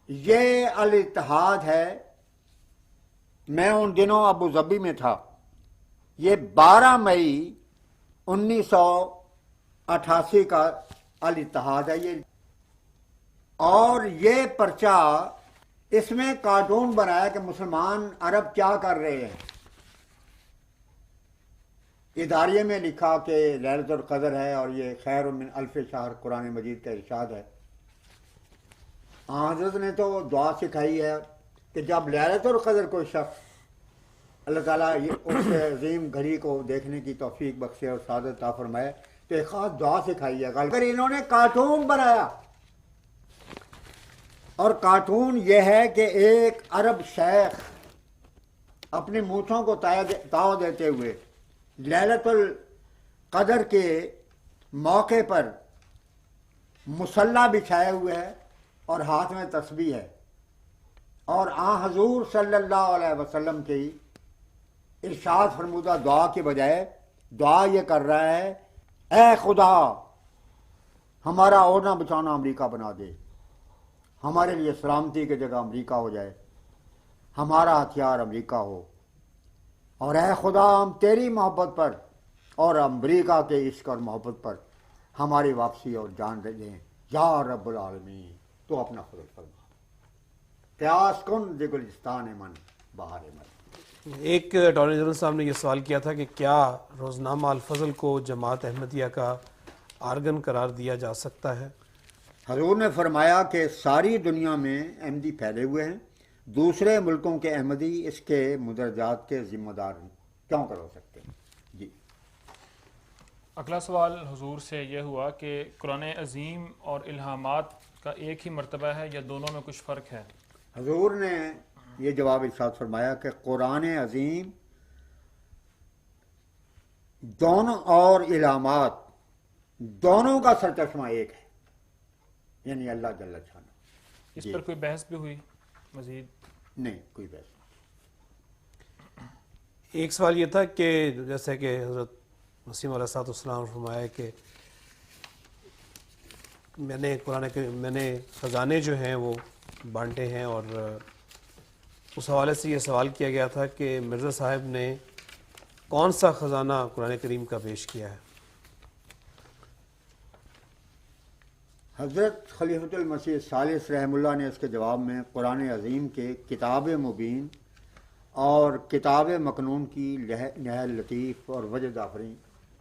یہ الاتحاد ہے. میں ان دنوں ابو ظبی میں تھا. یہ 12 مئی 1988 کا الاتحاد ہے یہ. اور یہ پرچہ اس میں کارٹون بنایا کہ مسلمان عرب کیا کر رہے ہیں. اداریے میں لکھا کہ لیلۃ القدر ہے اور یہ خیر من الف شہر قرآن مجید کا ارشاد ہے. حضرت نے تو دعا سکھائی ہے کہ جب لیلۃ القدر کوئی شخص اللہ تعالیٰ اس عظیم گھڑی کو دیکھنے کی توفیق بخشے اور سعادت عطا فرمائے تو ایک خاص دعا سکھائی ہے. اگر انہوں نے کارٹون بنایا اور کارٹون یہ ہے کہ ایک عرب شیخ اپنی مونچھوں کو تاؤ دیتے ہوئے لیلۃ القدر کے موقع پر مصلی بچھائے ہوئے ہے اور ہاتھ میں تسبیح ہے اور حضور صلی اللہ علیہ وسلم کی ارشاد فرمودہ دعا کے بجائے دعا یہ کر رہا ہے اے خدا ہمارا اوڑھنا بچھانا امریکہ بنا دے, ہمارے لیے سلامتی کی جگہ امریکہ ہو جائے, ہمارا ہتھیار امریکہ ہو, اور اے خدا ہم تیری محبت پر اور امریکہ کے عشق اور محبت پر ہماری واپسی اور جان دے دیں یا رب العالمین. تو اپنا فضل فرما پیاس کن گلستان من بہار من. ایک اٹارنی جنرل صاحب نے یہ سوال کیا تھا کہ کیا روزنامہ الفضل کو جماعت احمدیہ کا آرگن قرار دیا جا سکتا ہے؟ حضور نے فرمایا کہ ساری دنیا میں احمدی پھیلے ہوئے ہیں, دوسرے ملکوں کے احمدی اس کے مدرجات کے ذمہ دار کیوں کر ہو سکتے ہیں. جی اگلا سوال حضور سے یہ ہوا کہ قرآن عظیم اور الہامات کا ایک ہی مرتبہ ہے یا دونوں میں کچھ فرق ہے؟ حضور نے یہ جواب ارشاد فرمایا کہ قرآن عظیم دونوں اور الہامات دونوں کا سرچشمہ ایک ہے, یعنی اللہ جل شانہ. اس پر کوئی بحث بھی ہوئی مزید؟ نہیں, کوئی بحث نہیں. ایک سوال یہ تھا کہ جیسے کہ حضرت مسیح علیہ السلام نے فرمایا کہ میں نے خزانے جو ہیں وہ بانٹے ہیں, اور اس حوالے سے یہ سوال کیا گیا تھا کہ مرزا صاحب نے کون سا خزانہ قرآن کریم کا پیش کیا ہے؟ حضرت خلیفۃ المسیح ثالث رحمہ اللہ نے اس کے جواب میں قرآن عظیم کے کتاب مبین اور کتاب مکنون کی نہایت لطیف اور وجد آفرین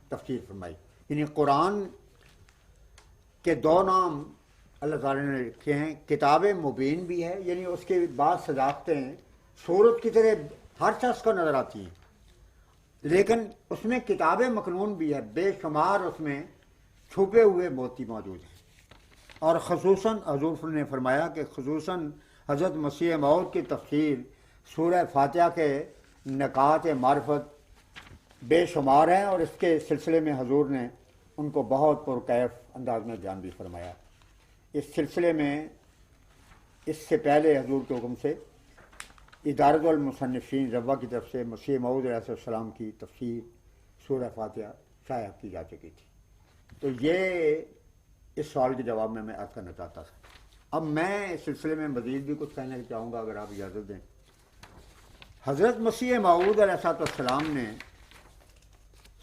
تفسیر فرمائی. یعنی قرآن کے 2 نام اللہ تعالیٰ نے رکھے ہیں. کتاب مبین بھی ہے, یعنی اس کے بعد صداقتیں صورت کی طرح ہر شخص کو نظر آتی ہیں, لیکن اس میں کتاب مکنون بھی ہے, بے شمار اس میں چھپے ہوئے موتی موجود ہیں. اور خصوصاً حضور نے فرمایا کہ خصوصاً حضرت مسیح موعود کی تفسیر سورہ فاتحہ کے نکات معرفت بے شمار ہیں, اور اس کے سلسلے میں حضور نے ان کو بہت پرکیف انداز میں بیان بھی فرمایا. اس سلسلے میں اس سے پہلے حضور کے حکم سے ادارۃ المصنفین روا کی طرف سے مسیح موعود علیہ السلام کی تفسیر سورہ فاتحہ شائع کی جا چکی تھی. تو یہ اس سوال کے جواب میں عرض کرنا چاہتا تھا. اب میں اس سلسلے میں مزید بھی کچھ کہنا چاہوں گا اگر آپ اجازت دیں. حضرت مسیح موعود علیہ السلام نے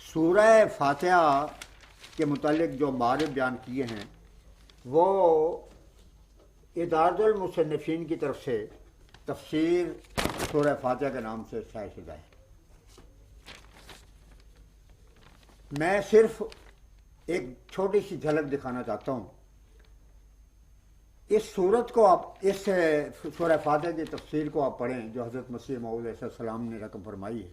سورہ فاتحہ کے متعلق جو معارف بیان کیے ہیں وہ ادارۃ المصنفین کی طرف سے تفسیر سورہ فاتحہ کے نام سے شائع شدہ ہے. میں صرف ایک چھوٹی سی جھلک دکھانا چاہتا ہوں. اس صورت کو آپ اس سورہ فاتحہ کی تفسیر کو آپ پڑھیں جو حضرت مسیح موعود علیہ السلام نے رقم فرمائی ہے,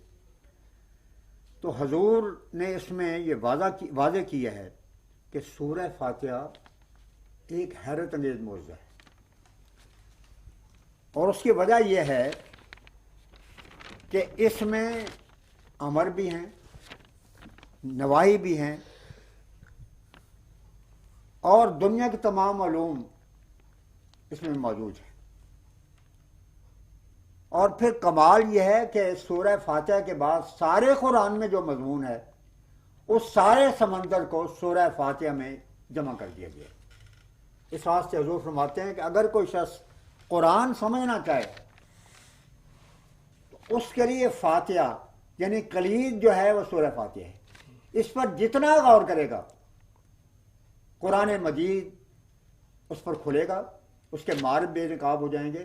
تو حضور نے اس میں یہ واضح کیا ہے کہ سورہ فاتحہ ایک حیرت انگیز معجزہ ہے, اور اس کی وجہ یہ ہے کہ اس میں امر بھی ہیں, نواہی بھی ہیں, اور دنیا کے تمام علوم اس میں موجود ہیں. اور پھر کمال یہ ہے کہ سورہ فاتحہ کے بعد سارے قرآن میں جو مضمون ہے اس سارے سمندر کو سورہ فاتحہ میں جمع کر دیا گیا. اس واسطے حضور فرماتے ہیں کہ اگر کوئی شخص قرآن سمجھنا چاہے تو اس کے لیے فاتحہ یعنی کلید جو ہے وہ سورہ فاتحہ ہے. اس پر جتنا غور کرے گا قرآن مجید اس پر کھلے گا، اس کے معارف بے نقاب ہو جائیں گے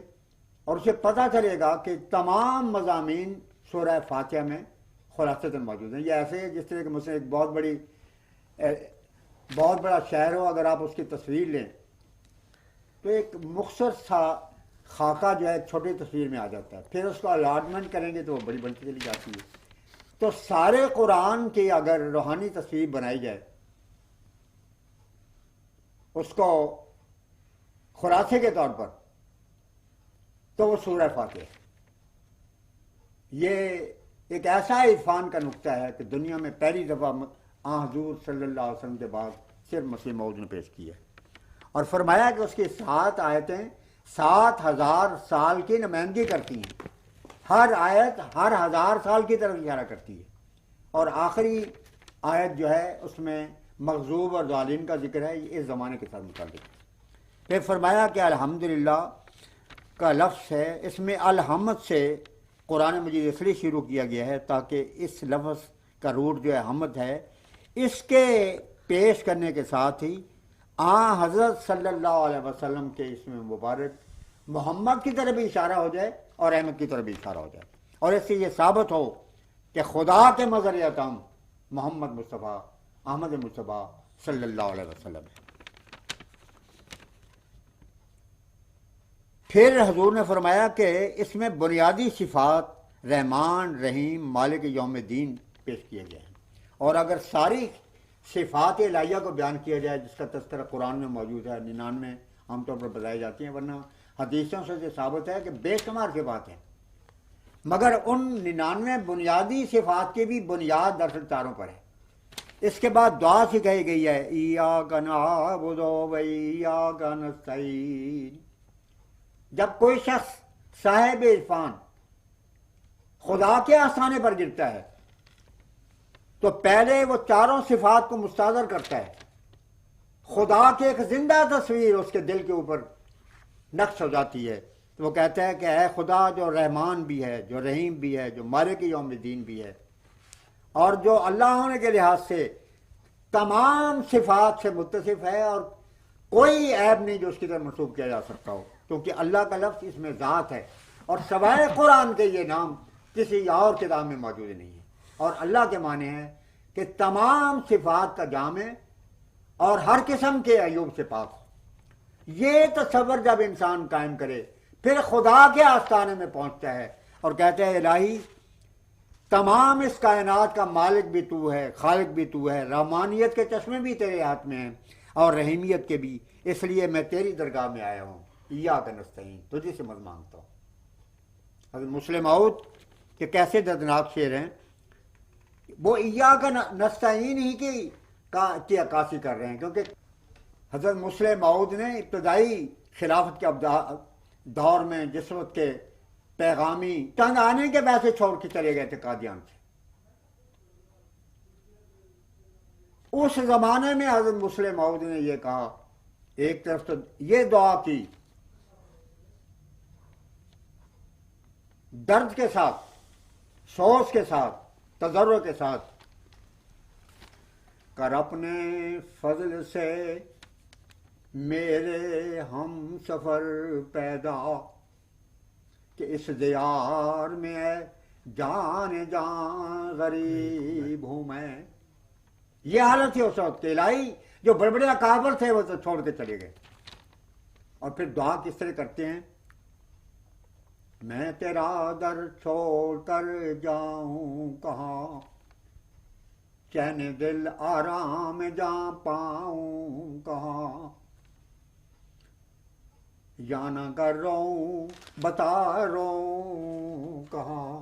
اور اسے پتہ چلے گا کہ تمام مضامین سورہ فاتحہ میں خلاصتاً موجود ہیں. یہ ایسے ہے جس طرح کہ مثلا ایک بہت بڑا شہر ہو، اگر آپ اس کی تصویر لیں تو ایک مختصر سا خاکہ جو ہے ایک چھوٹی تصویر میں آ جاتا ہے. پھر اس کو الاٹمنٹ کریں گے تو وہ بڑی بنتی چلی جاتی ہے. تو سارے قرآن کی اگر روحانی تصویر بنائی جائے، اس کو خلاصے کے طور پر، تو وہ سورہ فاتحہ ہے. یہ ایک ایسا عرفان کا نقطہ ہے کہ دنیا میں پہلی دفعہ حضور صلی اللہ علیہ وسلم کے بعد صرف مسیح موعود نے پیش کیا ہے اور فرمایا کہ اس کی 7 آیتیں 7,000 سال کی نمائندگی کرتی ہیں. ہر آیت ہر 1000 سال کی طرف اشارہ کرتی ہے اور آخری آیت جو ہے اس میں مغضوب اور ظالم کا ذکر ہے، یہ اس زمانے کے ساتھ متعلق ہے. پھر فرمایا کہ الحمدللہ کا لفظ ہے، اس میں الحمد سے قرآن مجید اس لیے شروع کیا گیا ہے تاکہ اس لفظ کا روٹ جو ہے حمد ہے، اس کے پیش کرنے کے ساتھ ہی حضرت صلی اللہ علیہ وسلم کے اسم مبارک محمد کی طرف بھی اشارہ ہو جائے اور احمد کی طرف بھی اشارہ ہو جائے، اور اس سے یہ ثابت ہو کہ خدا کے مظہر اتم محمد مصطفیٰ احمد مصطفیٰ صلی اللہ علیہ وسلم ہے. پھر حضور نے فرمایا کہ اس میں بنیادی صفات رحمان، رحیم، مالک یوم الدین پیش کیے گئے ہیں، اور اگر ساری صفات الہیہ کو بیان کیا جائے جس کا تذکرہ قرآن میں موجود ہے، 99 عام طور پر بتائی جاتی ہیں، ورنہ حدیثوں سے یہ ثابت ہے کہ بے شمار صفات ہیں، مگر ان 99 بنیادی صفات کی بھی بنیاد دراصل چاروں پر ہے. اس کے بعد دعا سکھائی گئی ہے، ایاک نعبد و ایاک نستعین. جب کوئی شخص صاحب عرفان خدا کے آستانے پر گرتا ہے تو پہلے وہ چاروں صفات کو مستحضر کرتا ہے. خدا کی ایک زندہ تصویر اس کے دل کے اوپر نقش ہو جاتی ہے، تو وہ کہتا ہے کہ اے خدا جو رحمان بھی ہے، جو رحیم بھی ہے، جو مالک یوم الدین بھی ہے، اور جو اللہ ہونے کے لحاظ سے تمام صفات سے متصف ہے اور کوئی عیب نہیں جو اس کی طرف منسوب کیا جا سکتا ہو، کیونکہ اللہ کا لفظ اس میں ذات ہے اور سوائے قرآن کے یہ نام کسی اور کتاب میں موجود نہیں ہے. اور اللہ کے معنی ہے کہ تمام صفات کا جامع اور ہر قسم کے عیوب سے پاک ہو. یہ تصور جب انسان قائم کرے پھر خدا کے آستانے میں پہنچتا ہے اور کہتا ہے الہی تمام اس کائنات کا مالک بھی تو ہے، خالق بھی تو ہے، رحمانیت کے چشمے بھی تیرے ہاتھ میں ہیں اور رحیمیت کے بھی، اس لیے میں تیری درگاہ میں آیا ہوں، ایاک نستعین، تجھے سے مدد مانگتا ہوں. حضرت مسلم موعود کہ کیسے دردناک شعر ہیں، وہ ایاک نستعین ہی کی عکاسی کر رہے ہیں، کیونکہ حضرت مسلم موعود نے ابتدائی خلافت کے دور میں جس وقت کے پیغامی تنگ آنے کے پیسے چھوڑ کے چلے گئے تھے قادیان سے، اس زمانے میں حضرت مسلم موعود نے یہ کہا، ایک طرف تو یہ دعا کی درد کے ساتھ، سوچ کے ساتھ، تضرع کے ساتھ، کر اپنے فضل سے میرے ہم سفر پیدا کہ اس دیار میں جان غریب ہوں میں. یہ حالت تھی اس وقت کہ الہی جو بڑے بڑے اکابر تھے وہ تو چھوڑ کے چلے گئے. اور پھر دعا کس طرح کرتے ہیں، میں تیرا در چھوڑ کر جاؤں کہاں، چین دل آرام جا پاؤں کہاں، یا نہ کر روؤں بتا روؤں کہاں،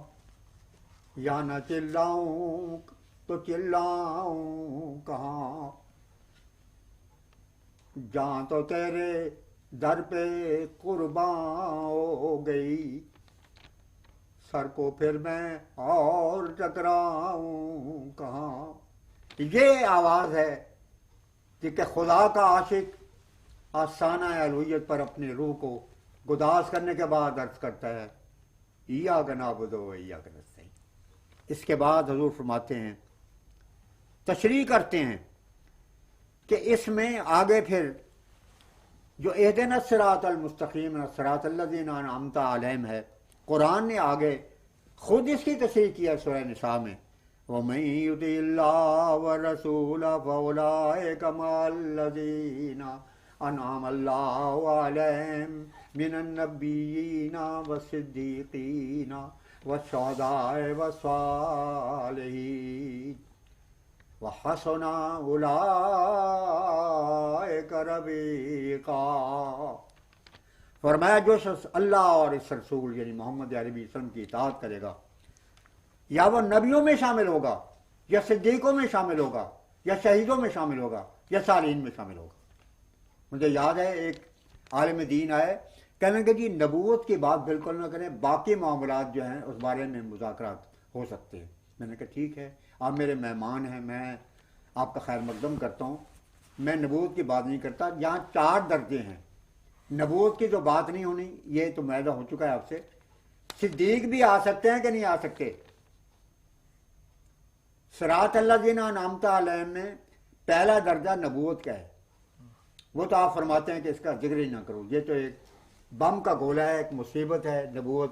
یا نہ چلاؤں تو چلاؤں کہاں، جان تو تیرے در پہ قرباں ہو گئی، سر کو پھر میں اور ٹکراؤں کہاں. یہ آواز ہے کہ خدا کا عاشق آستانہ الوہیت پر اپنی روح کو گداز کرنے کے بعد عرض کرتا ہے ایاک نعبد و ایاک نستعین۔ اس کے بعد حضور فرماتے ہیں، تشریح کرتے ہیں کہ اس میں آگے پھر جو اہدنا الصراط المستقیم صراط الذین انعمت علیہم ہے، قرآن نے آگے خود اس کی تشریح کیا سورہ نساء میں، وَمَن يُطِعِ اللَّهَ وَالرَّسُولَ فَأُولَٰئِكَ مَعَ الَّذِينَ أَنْعَمَ اللَّهُ عَلَيْهِم مِّنَ النَّبِيِّينَ وَالصِّدِّيقِينَ وَالشُّهَدَاءِ وَالصَّالِحِينَ وَحَسُنَ أُولَٰئِكَ رَفِیقًا۔ فرمایا جو شخص اللہ اور اس رسول یعنی محمد عربی وسلم کی اطاعت کرے گا، یا وہ نبیوں میں شامل ہوگا، یا صدیقوں میں شامل ہوگا، یا شہیدوں میں شامل ہوگا، یا صالحین میں شامل ہوگا۔ مجھے یاد ہے ایک عالم دین آئے، کہنے کہ جی نبوت کی بات بالکل نہ کریں، باقی معاملات جو ہیں اس بارے میں مذاکرات ہو سکتے ہیں۔ میں نے کہا ٹھیک ہے، آپ میرے مہمان ہیں، میں آپ کا خیر مقدم کرتا ہوں، میں نبوت کی بات نہیں کرتا۔ یہاں 4 درجے ہیں، نبوت کی جو بات نہیں ہونی یہ تو معاہدہ ہو چکا ہے آپ سے۔ صدیق بھی آ سکتے ہیں کہ نہیں آ سکتے؟ صراط الذین انعمت علیہم میں پہلا درجہ نبوت کا ہے، وہ تو آپ فرماتے ہیں کہ اس کا ذکر ہی نہ کرو، یہ تو ایک بم کا گولہ ہے، ایک مصیبت ہے نبوت،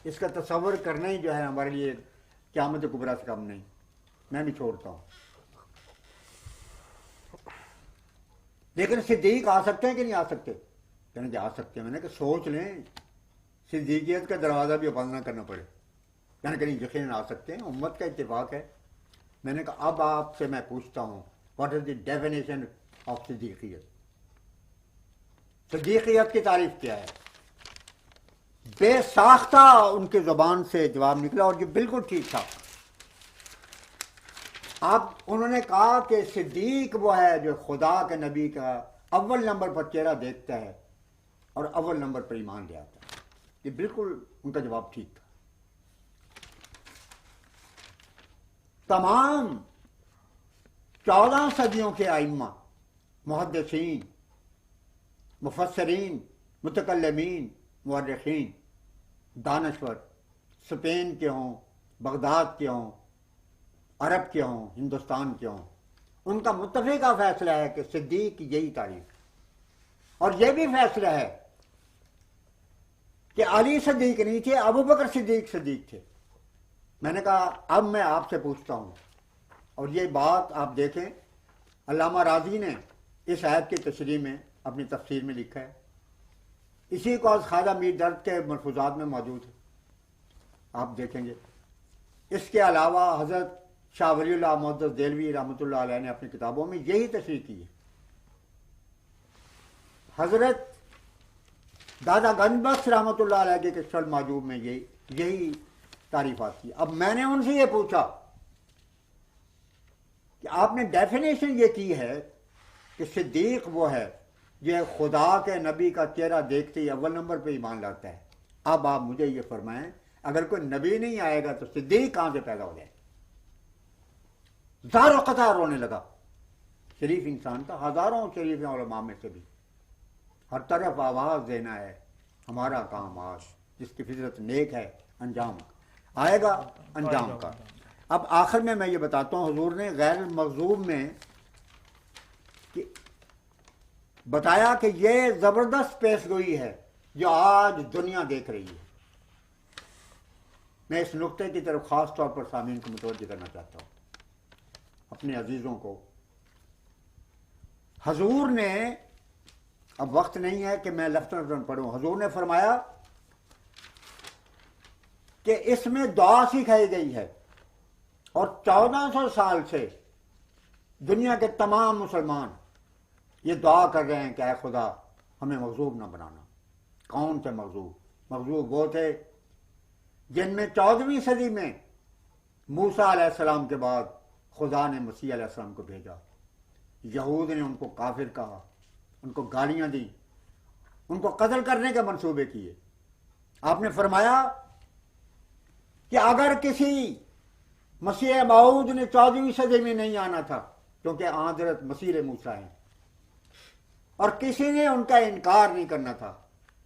اس کا تصور کرنا ہی جو ہے ہمارے لیے قیامت کبریٰ سے کم نہیں۔ میں بھی چھوڑتا ہوں۔ لیکن صدیق آ سکتے ہیں کہ نہیں آ سکتے؟ کہنے کہ آ سکتے ہیں۔ میں نے کہ سوچ لیں، صدیقیت کا دروازہ بھی بند نہ کرنا پڑے۔ کہنے کہ نہیں یقیناً آ سکتے ہیں، امت کا اتفاق ہے۔ میں نے کہا اب آپ سے میں پوچھتا ہوں، what is the definition of صدیقیت؟ صدیقیت کی تعریف کیا ہے؟ بے ساختہ ان کی زبان سے جواب نکلا، اور یہ بالکل ٹھیک تھا۔ اب انہوں نے کہا کہ صدیق وہ ہے جو خدا کے نبی کا اول نمبر پر چہرہ دیکھتا ہے اور اول نمبر پر ایمان لے آتا ہے۔ یہ بالکل ان کا جواب ٹھیک تھا۔ تمام 14 صدیوں کے ائمہ، محدثین، مفسرین، متکلمین، مورخین، دانشور، اسپین کے ہوں، بغداد کے ہوں، عرب کے ہوں، ہندوستان کے ہوں، ان کا متفقہ فیصلہ ہے کہ صدیق کی یہی تعریف، اور یہ بھی فیصلہ ہے کہ علی صدیق نہیں تھے، ابو بکر صدیق تھے۔ میں نے کہا اب میں آپ سے پوچھتا ہوں، اور یہ بات آپ دیکھیں علامہ راضی نے اس آیت کی تشریح میں اپنی تفسیر میں لکھا ہے، اسی کو از خواجہ میر درد کے ملفوظات میں موجود ہے، آپ دیکھیں گے۔ اس کے علاوہ حضرت شاہ ولی اللہ محدث دہلوی رحمۃ اللہ علیہ نے اپنی کتابوں میں یہی تشریح کی ہے۔ حضرت دادا گنج بخش رحمۃ اللہ علیہ کے کشف المعجوب میں یہی تعریفات کی۔ اب میں نے ان سے یہ پوچھا کہ آپ نے ڈیفینیشن یہ کی ہے کہ صدیق وہ ہے یہ خدا کے نبی کا چہرہ دیکھتے ہی اول نمبر پہ ایمان لاتا ہے۔ اب آپ مجھے یہ فرمائیں، اگر کوئی نبی نہیں آئے گا تو صدیق کہاں سے پیدا ہو جائے؟ زار و قطار رونے لگا۔ شریف انسان تھا، ہزاروں شریف علماء میں سے بھی، ہر طرف آواز دینا ہے ہمارا کام آج، جس کی فطرت نیک ہے انجام آئے گا انجام کا۔ اب آخر میں یہ بتاتا ہوں، حضور نے غیر المغضوب میں بتایا کہ یہ زبردست پیش گوئی ہے جو آج دنیا دیکھ رہی ہے۔ میں اس نقطے کی طرف خاص طور پر سامعین کو متوجہ کرنا چاہتا ہوں، اپنے عزیزوں کو۔ حضور نے، اب وقت نہیں ہے کہ میں لفظ پڑھوں، حضور نے فرمایا کہ اس میں دعا سکھائی گئی ہے، اور 1400 سال سے دنیا کے تمام مسلمان یہ دعا کر رہے ہیں کہ اے خدا ہمیں مغضوب نہ بنانا۔ کون تھے مغضوب؟ مغضوب وہ تھے جن میں 14ویں صدی میں موسیٰ علیہ السلام کے بعد خدا نے مسیح علیہ السلام کو بھیجا۔ یہود نے ان کو کافر کہا، ان کو گالیاں دیں، ان کو قتل کرنے کے منصوبے کیے۔ آپ نے فرمایا کہ اگر کسی مسیح موعود نے 14ویں صدی میں نہیں آنا تھا، کیونکہ حضرت مسیح موسیٰ ہیں، اور کسی نے ان کا انکار نہیں کرنا تھا،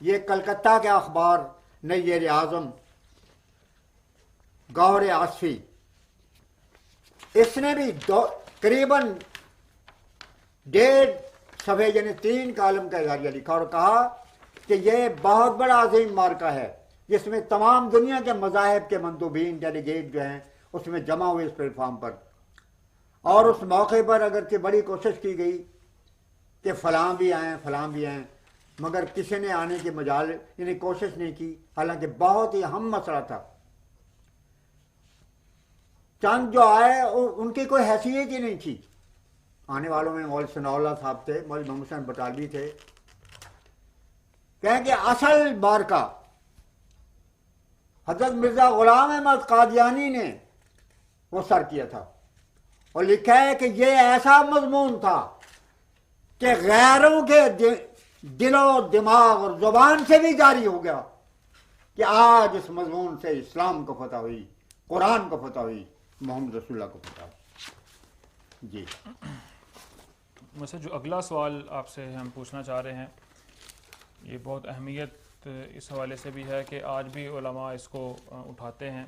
یہ کلکتہ کے اخبار نیر اعظم گوہر آصفی، اس نے بھی قریباً 1.5 صفحے یعنی 3 کالم کا اظہاریہ لکھا اور کہا کہ یہ بہت بڑا عظیم معرکہ ہے جس میں تمام دنیا کے مذاہب کے مندوبین ڈیلیگیٹ جو ہیں اس میں جمع ہوئے اس پلیٹ فارم پر، اور اس موقع پر اگرچہ بڑی کوشش کی گئی کہ فلاں بھی آئیں مگر کسی نے آنے کی مجال یعنی کوشش نہیں کی، حالانکہ بہت ہی اہم مسئلہ تھا۔ چند جو آئے ان کی کوئی حیثیت ہی نہیں تھی، آنے والوں میں مولوی ثناء اللہ صاحب تھے، مولوی محمد حسین بٹالوی تھے، کہیں کہ اصل معرکہ حضرت مرزا غلام احمد قادیانی نے وہ سر کیا تھا، اور لکھا ہے کہ یہ ایسا مضمون تھا کہ غیروں کے دل و دماغ اور زبان سے بھی جاری ہو گیا کہ آج اس مضمون سے اسلام کو فتح ہوئی، قرآن کو فتح ہوئی، محمد رسول اللہ کو فتح ہوئی۔ جی ویسے جو اگلا سوال آپ سے ہم پوچھنا چاہ رہے ہیں یہ بہت اہمیت اس حوالے سے بھی ہے کہ آج بھی علماء اس کو اٹھاتے ہیں،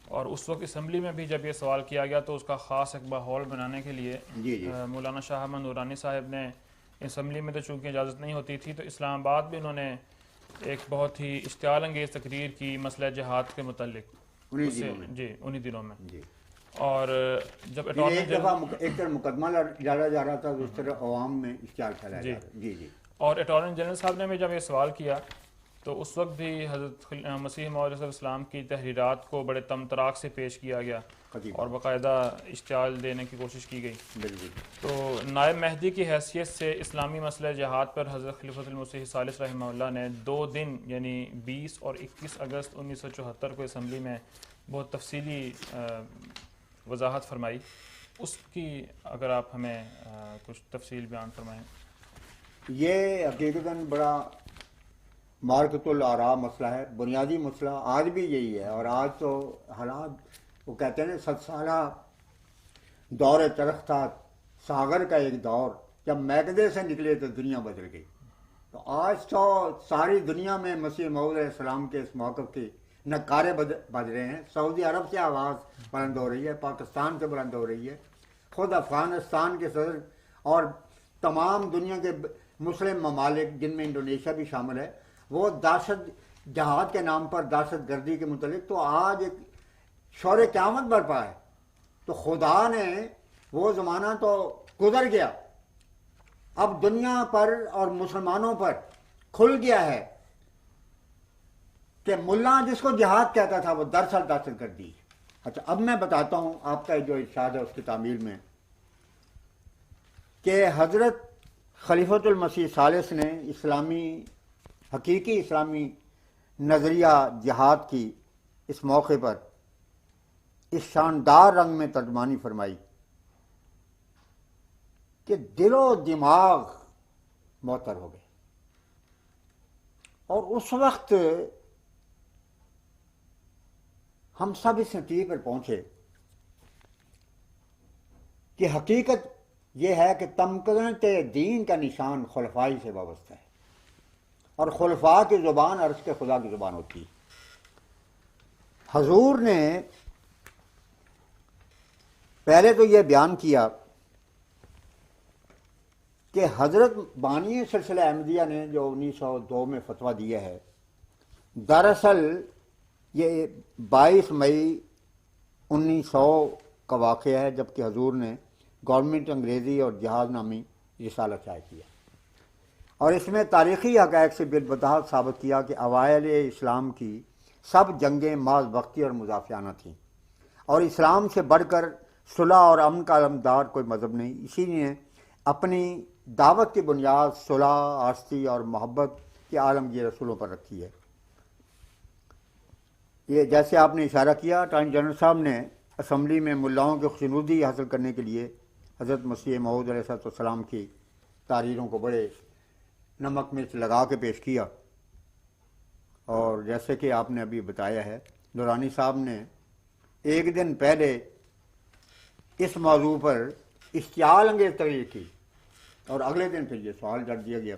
اور اس وقت اسمبلی میں بھی جب یہ سوال کیا گیا تو اس کا خاص ایک ماحول بنانے کے لیے مولانا شاہ احمد نورانی صاحب نے، اسمبلی میں تو چونکہ اجازت نہیں ہوتی تھی تو اسلام آباد بھی انہوں نے ایک بہت ہی اشتعال انگیز تقریر کی مسئلہ جہاد کے متعلق انہی دنوں میں، اور جب ایک طرح مقدمہ لڑا جا رہا تھا اس طرح عوام میں اشتعال پھیلایا جا رہا۔ جی اور اٹارنی جنرل صاحب نے بھی جب یہ سوال کیا تو اس وقت بھی حضرت مسیح موعود علیہ السلام کی تحریرات کو بڑے تمطراق سے پیش کیا گیا اور باقاعدہ اشتعال دینے کی کوشش کی گئی۔ تو نائب مہدی کی حیثیت سے اسلامی مسئلہ جہاد پر حضرت خلیفۃ المسیح الثالث رحمہ اللہ نے 2 دن یعنی 20 اور 21 اگست 1974 کو اسمبلی میں بہت تفصیلی وضاحت فرمائی، اس کی اگر آپ ہمیں کچھ تفصیل بیان فرمائیں۔ یہ حقیقتاً بڑا مارکت الآراء مسئلہ ہے، بنیادی مسئلہ آج بھی یہی ہے، اور آج تو حالات وہ کہتے ہیں 7 سالہ دور چرخ تھا، ساغر کا ایک دور، جب میکدے سے نکلے تو دنیا بدل گئی۔ تو آج تو ساری دنیا میں مسیح موعود علیہ السلام کے اس موقف کی نعرے بج رہے ہیں، سعودی عرب سے آواز بلند ہو رہی ہے، پاکستان سے بلند ہو رہی ہے، خود افغانستان کے صدر اور تمام دنیا کے مسلم ممالک جن میں انڈونیشیا بھی شامل ہے وہ دہشت جہاد کے نام پر دہشت گردی کے متعلق تو آج ایک شور قیامت برپا ہے۔ تو خدا نے وہ زمانہ تو گزر گیا، اب دنیا پر اور مسلمانوں پر کھل گیا ہے کہ ملا جس کو جہاد کہتا تھا وہ دراصل دہشت گردی۔ اچھا اب میں بتاتا ہوں آپ کا جو ارشاد ہے اس کی تعمیل میں کہ حضرت خلیفۃ المسیح ثالث نے حقیقی اسلامی نظریہ جہاد کی اس موقع پر اس شاندار رنگ میں ترجمانی فرمائی کہ دل و دماغ معطر ہو گئے، اور اس وقت ہم سب اس نتیجے پر پہنچے کہ حقیقت یہ ہے کہ تمکنت دین کا نشان خلفائی سے وابستہ ہے، اور خلفاء کی زبان عرش کے خدا کی زبان ہوتی ہے۔ حضور نے پہلے تو یہ بیان کیا کہ حضرت بانی سلسلہ احمدیہ نے جو 1902 میں فتویٰ دیا ہے، دراصل یہ 22 مئی 1900 کا واقعہ ہے جبکہ حضور نے گورنمنٹ انگریزی اور جہاد نامی رسالہ شائع کیا، اور اس میں تاریخی حقائق سے بالوضاحت ثابت کیا کہ اوائل اسلام کی سب جنگیں محض وقتی اور مضافیانہ تھیں، اور اسلام سے بڑھ کر صلح اور امن کا علمدار کوئی مذہب نہیں، اسی لیے اپنی دعوت کی بنیاد صلح، آشتی اور محبت کے عالمگیر رسولوں پر رکھی ہے۔ یہ جیسے آپ نے اشارہ کیا، اٹارنی جنرل صاحب نے اسمبلی میں ملاؤں کی خوشنودی حاصل کرنے کے لیے حضرت مسیح موعود علیہ السلام کی تحریروں کو بڑے نمک مرچ لگا کے پیش کیا، اور جیسے کہ آپ نے ابھی بتایا ہے نورانی صاحب نے ایک دن پہلے اس موضوع پر اشتعال انگیز تقریر کی، اور اگلے دن پھر یہ سوال جڑ دیا گیا۔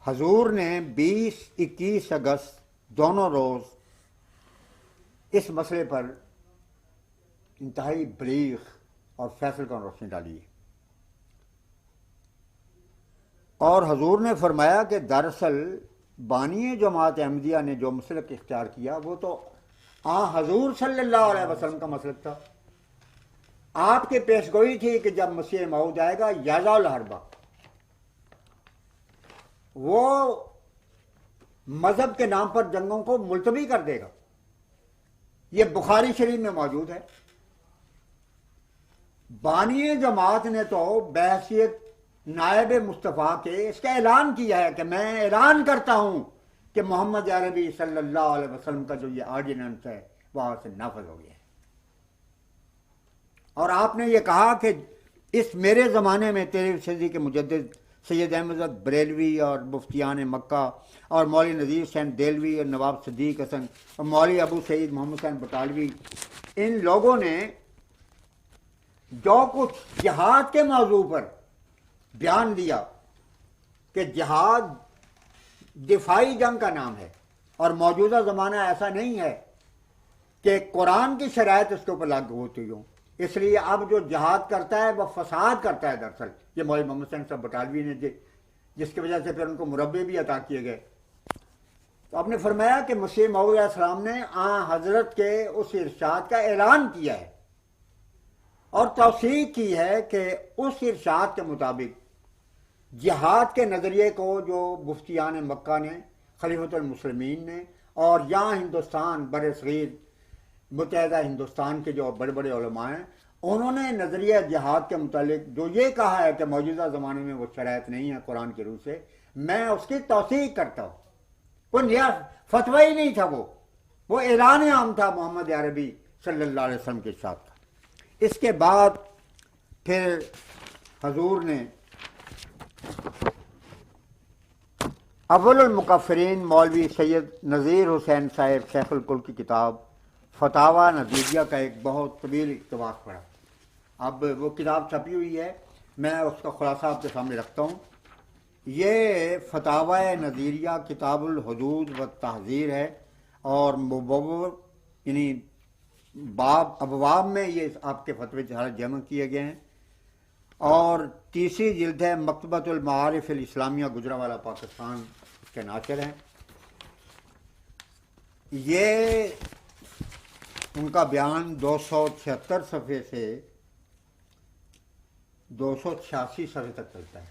حضور نے 20-21 اگست دونوں روز اس مسئلے پر انتہائی بلیغ اور فیصل کن روشنی ڈالی ہے، اور حضور نے فرمایا کہ دراصل بانی جماعت احمدیہ نے جو مسلک اختیار کیا وہ تو حضور صلی اللہ علیہ وسلم کا مسلک تھا۔ آپ کی پیشگوئی تھی کہ جب مسیح موعود آئے گا یازا الحربہ، وہ مذہب کے نام پر جنگوں کو ملتوی کر دے گا۔ یہ بخاری شریف میں موجود ہے۔ بانی جماعت نے تو بحیثیت نائب مصطفیٰ کے اس کا اعلان کیا ہے کہ میں اعلان کرتا ہوں کہ محمد عربی صلی اللہ علیہ وسلم کا جو یہ آرڈیننس ہے وہاں سے نافذ ہو گیا ہے، اور آپ نے یہ کہا کہ اس میرے زمانے میں 13ویں صدی کے مجدد سید احمد بریلوی اور مفتیان مکہ اور مولوی نذیر حسین دہلوی اور نواب صدیق حسن اور مولوی ابو سعید محمد حسین بٹالوی، ان لوگوں نے جو کچھ جہاد کے موضوع پر بیان دیا کہ جہاد دفاعی جنگ کا نام ہے، اور موجودہ زمانہ ایسا نہیں ہے کہ قرآن کی شرائط اس کے اوپر لاگو ہوتی ہوں، اس لیے اب جو جہاد کرتا ہے وہ فساد کرتا ہے۔ دراصل یہ مولوی محمد حسین صاحب بٹالوی نے جس کی وجہ سے پھر ان کو مربع بھی عطا کیے گئے۔ تو آپ نے فرمایا کہ مسیح موعود علیہ السلام نے حضرت کے اس ارشاد کا اعلان کیا ہے اور توثیق کی ہے کہ اس ارشاد کے مطابق جہاد کے نظریے کو جو مفتیان مکہ نے، خلیفۃ المسلمین نے، اور یہاں ہندوستان بر صغیر متحدہ ہندوستان کے جو بڑے بڑے علماء ہیں، انہوں نے نظریہ جہاد کے متعلق جو یہ کہا ہے کہ موجودہ زمانے میں وہ شرائط نہیں ہے قرآن کی روح سے، میں اس کی توثیق کرتا ہوں۔ وہ نیا فتویٰ ہی نہیں تھا، وہ اعلان عام تھا محمد عربی صلی اللہ علیہ وسلم کے ساتھ تھا۔ اس کے بعد پھر حضور نے اول المکفرین مولوی سید نذیر حسین صاحب شیخ الکل کی کتاب فتاوی نظیریہ کا ایک بہت طویل اقتباس پڑھا۔ اب وہ کتاب چھپی ہوئی ہے، میں اس کا خلاصہ آپ کے سامنے رکھتا ہوں۔ یہ فتاوی نظیریہ کتاب الحدود و تحذیر ہے، اور مبوب یعنی باب ابواب میں یہ آپ کے فتوے سارے جمع کیے گئے ہیں، اور تیسری جلد ہے، مکتبۃ المعارف الاسلامیہ گجرانوالہ پاکستان کے ناشر ہیں۔ یہ ان کا بیان 276 صفحے سے 286 صفحے تک چلتا ہے،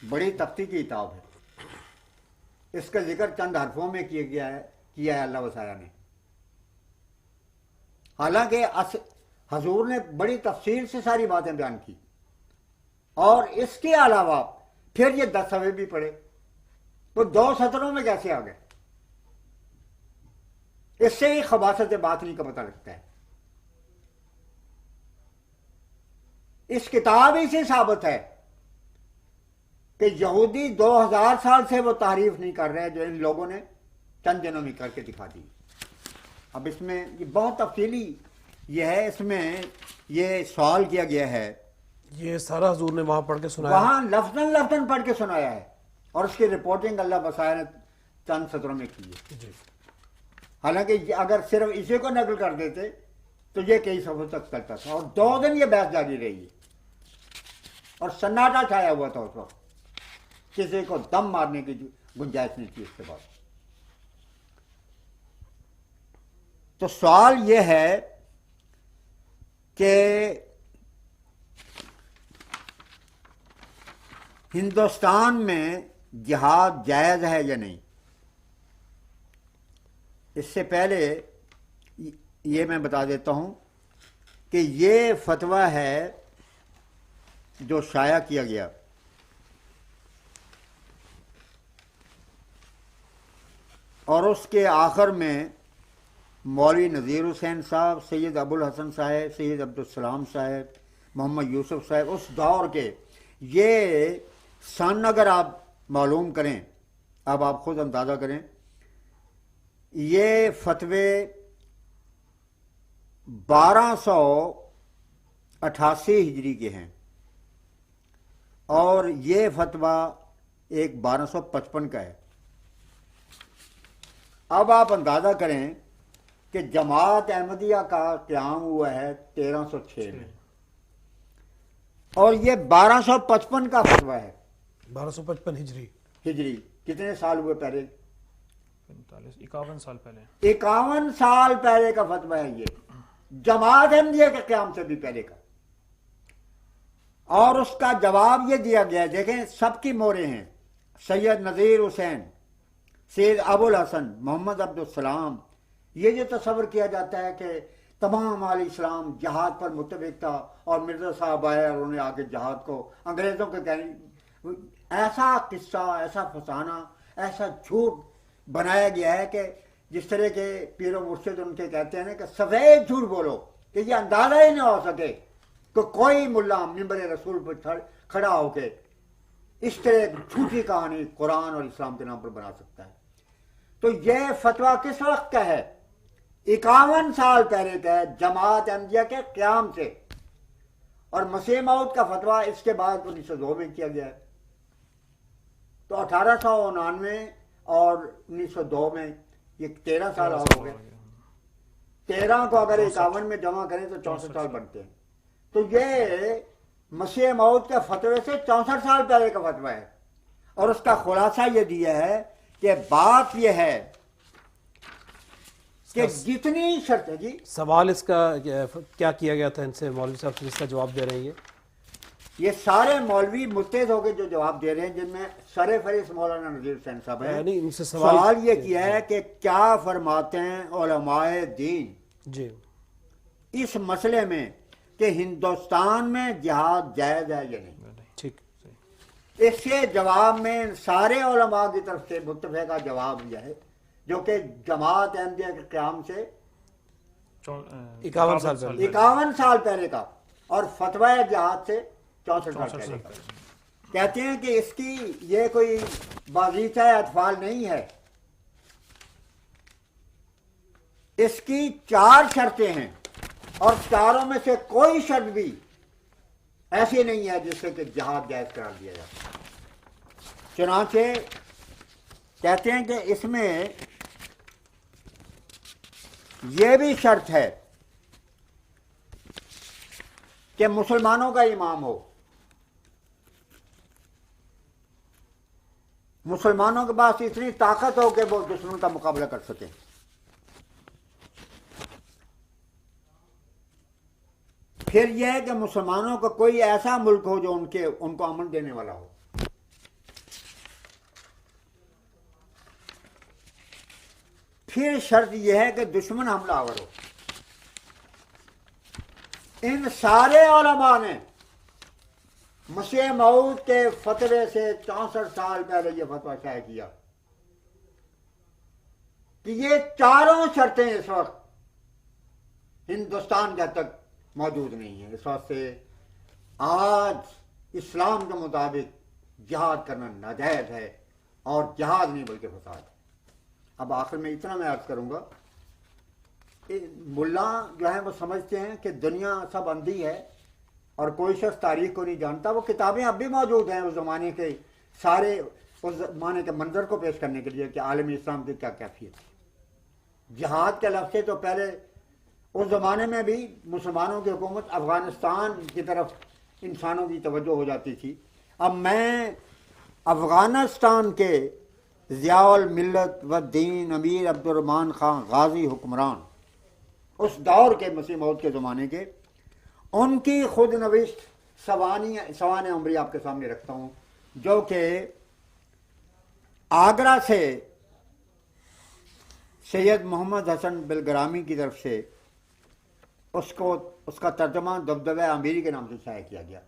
بڑی تختی کی کتاب ہے۔ اس کا ذکر چند حرفوں میں کیا ہے اللہ وسعہ نے، حالانکہ حضور نے بڑی تفصیل سے ساری باتیں بیان کی، اور اس کے علاوہ پھر یہ 10 صفحے بھی پڑھے تو 2 سطروں میں کیسے آ گئے؟ اس سے ہی خباثت باطنی کا پتہ لگتا ہے۔ اس کتاب ہی سے ثابت ہے کہ یہودی 2000 سال سے وہ تعریف نہیں کر رہے جو ان لوگوں نے چند دنوں میں کر کے دکھا دی۔ اب اس میں یہ بہت تفصیلی یہ ہے، اس میں یہ سوال کیا گیا ہے، یہ سارا حضور نے وہاں پڑھ کے سنایا، وہاں لفظاً پڑھ کے سنایا ہے، اور اس کی رپورٹنگ اللہ وسعہ نے چند سطروں میں کی ہے۔ جی حالانکہ اگر صرف اسی کو نقل کر دیتے تو یہ کئی صفحوں تک چلتا تھا، اور 2 دن یہ بحث جاری رہی ہے، اور سناٹا چھایا ہوا تھا اس وقت، کسی کو دم مارنے کی گنجائش نہیں تھی اس کے بعد۔ تو سوال یہ ہے کہ ہندوستان میں جہاد جائز ہے یا نہیں؟ اس سے پہلے یہ میں بتا دیتا ہوں کہ یہ فتویٰ ہے جو شائع کیا گیا، اور اس کے آخر میں مولوی نذیر حسین صاحب، سید ابو الحسن صاحب، سید عبدالسلام صاحب، محمد یوسف صاحب، اس دور کے، یہ سن اگر آپ معلوم کریں، اب آپ خود اندازہ کریں، یہ فتوے 1288 ہجری کے ہیں، اور یہ فتویٰ ایک 1255 کا ہے. اب آپ اندازہ کریں کہ جماعت احمدیہ کا قیام ہوا ہے 1306 میں اور یہ 1255 کا فتویٰ ہے. 1255 ہجری کتنے سال ہوئے پہلے؟ 51 سال پہلے. 51 سال پہلے کا فتویٰ ہے یہ، جماعت احمدیہ کے قیام سے بھی پہلے کا. اور اس کا جواب یہ دیا گیا ہے، دیکھیں سب کی موریں ہیں، سید نذیر حسین، سید ابو الحسن، محمد عبدالسلام. یہ جو تصور کیا جاتا ہے کہ تمام عالم اسلام جہاد پر متفق تھا اور مرزا صاحب آئے اور انہوں نے آ کے جہاد کو انگریزوں کے کہیں، ایسا قصہ، ایسا فسانہ، ایسا جھوٹ بنایا گیا ہے کہ جس طرح کے پیر و مرشد ان کے کہتے ہیں نا کہ سفید جھوٹ بولو کہ یہ اندازہ ہی نہ ہو سکے کہ کوئی ملا ممبر رسول پر کھڑا ہو کے اس طرح ایک جھوٹی کہانی قرآن اور اسلام کے نام پر بنا سکتا ہے. تو یہ فتویٰ کس وقت کا ہے؟ 51 سال پہلے کا ہے، جماعت احمدیہ کے قیام سے. اور مسیح موعود کا فتویٰ اس کے بعد 1902 میں کیا گیا ہے. تو 1899 اور 1902 میں یہ 13 سال اور ہو گئے. 13 کو اگر 51 میں جمع کریں تو 64 سال بنتے ہیں. تو یہ مسیح موعود کے فتوے سے 64 سال پہلے کا فتویٰ ہے. اور اس کا خلاصہ یہ دیا ہے کہ بات یہ ہے کہ جتنی شرط ہے. جی سوال اس کا کیا کیا گیا تھا ان سے مولوی صاحب جس کا جواب دے رہے ہیں؟ یہ سارے مولوی متحد ہو کے جو جواب دے رہے ہیں، جن میں سر فہرست مولانا نذیر حسین صاحب ہیں. یعنی ان سے سوال یہ کیا ہے کہ کیا فرماتے ہیں علماء دین جی اس مسئلے میں کہ ہندوستان میں جہاد جائز ہے یا نہیں. ٹھیک. اس کے جواب میں سارے علماء کی طرف سے متفقہ جواب دیا ہے، جو کہ جماعت احمدیہ کے قیام سے 51 سال پہلے کا اور فتویٰ جہاد سے 64 سال پہلے کا. کہتے ہیں کہ اس کی یہ کوئی باغیچہ اطفال نہیں ہے، اس کی 4 شرطیں ہیں اور چاروں میں سے کوئی شرط بھی ایسی نہیں ہے جس سے کہ جہاد جائز قرار دیا جائے. چنانچہ کہتے ہیں کہ اس میں یہ بھی شرط ہے کہ مسلمانوں کا امام ہو، مسلمانوں کے پاس اتنی طاقت ہو کہ وہ دشمنوں کا مقابلہ کر سکیں. پھر یہ ہے کہ مسلمانوں کا کوئی ایسا ملک ہو جو ان کو امن دینے والا ہو. پھر شرط یہ ہے کہ دشمن حملہ آور ہو. ان سارے علماء نے مسیح موعود کے فتوے سے 64 سال پہلے یہ فتویٰ شائع کیا کہ یہ چاروں شرطیں اس وقت ہندوستان کے حد تک موجود نہیں ہیں. اس وقت سے آج اسلام کے مطابق جہاد کرنا ناجائز ہے اور جہاد نہیں بلکہ فساد ہے. اب آخر میں اتنا میں عرض کروں گا، ملا جو ہیں وہ سمجھتے ہیں کہ دنیا سب اندھی ہے اور کوئی شخص تاریخ کو نہیں جانتا. وہ کتابیں اب بھی موجود ہیں اس زمانے کے سارے اس زمانے کے منظر کو پیش کرنے کے لیے کہ عالم اسلام کی کیا کیفیت ہے. جہاد کے لفظ سے تو پہلے اس زمانے میں بھی مسلمانوں کی حکومت افغانستان کی طرف انسانوں کی توجہ ہو جاتی تھی. اب میں افغانستان کے ضیاء الملت و دین امیر عبدالرحمن خان غازی حکمران اس دور کے مسیح موعود کے زمانے کے، ان کی خود نوشت سوانح عمری آپ کے سامنے رکھتا ہوں، جو کہ آگرہ سے سید محمد حسن بلگرامی کی طرف سے اس کا ترجمہ دبدبہ امیری کے نام سے شائع کیا گیا.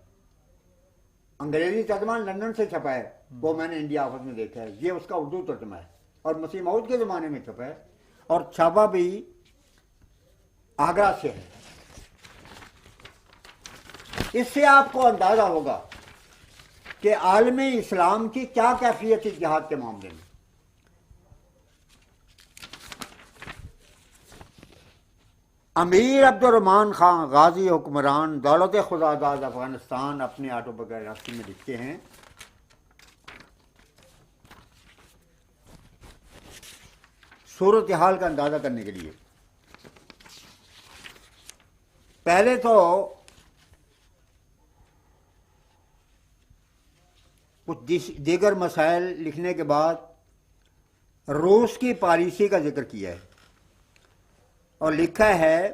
انگریزی ترجمہ لندن سے چھپا ہے، وہ میں نے انڈیا آفس میں دیکھا ہے. یہ اس کا اردو ترجمہ ہے اور مسیح موعود کے زمانے میں چھپا ہے اور چھاپا بھی آگرہ سے ہے. اس سے آپ کو اندازہ ہوگا کہ عالم اسلام کی کیا کیفیت ہے جہاد کے معاملے میں. امیر عبدالرحمن خان غازی حکمران دولت خداداد افغانستان اپنے آٹو بایوگرافی میں لکھتے ہیں صورتحال کا اندازہ کرنے کے لیے پہلے تو کچھ دیگر مسائل لکھنے کے بعد روس کی پالیسی کا ذکر کیا ہے اور لکھا ہے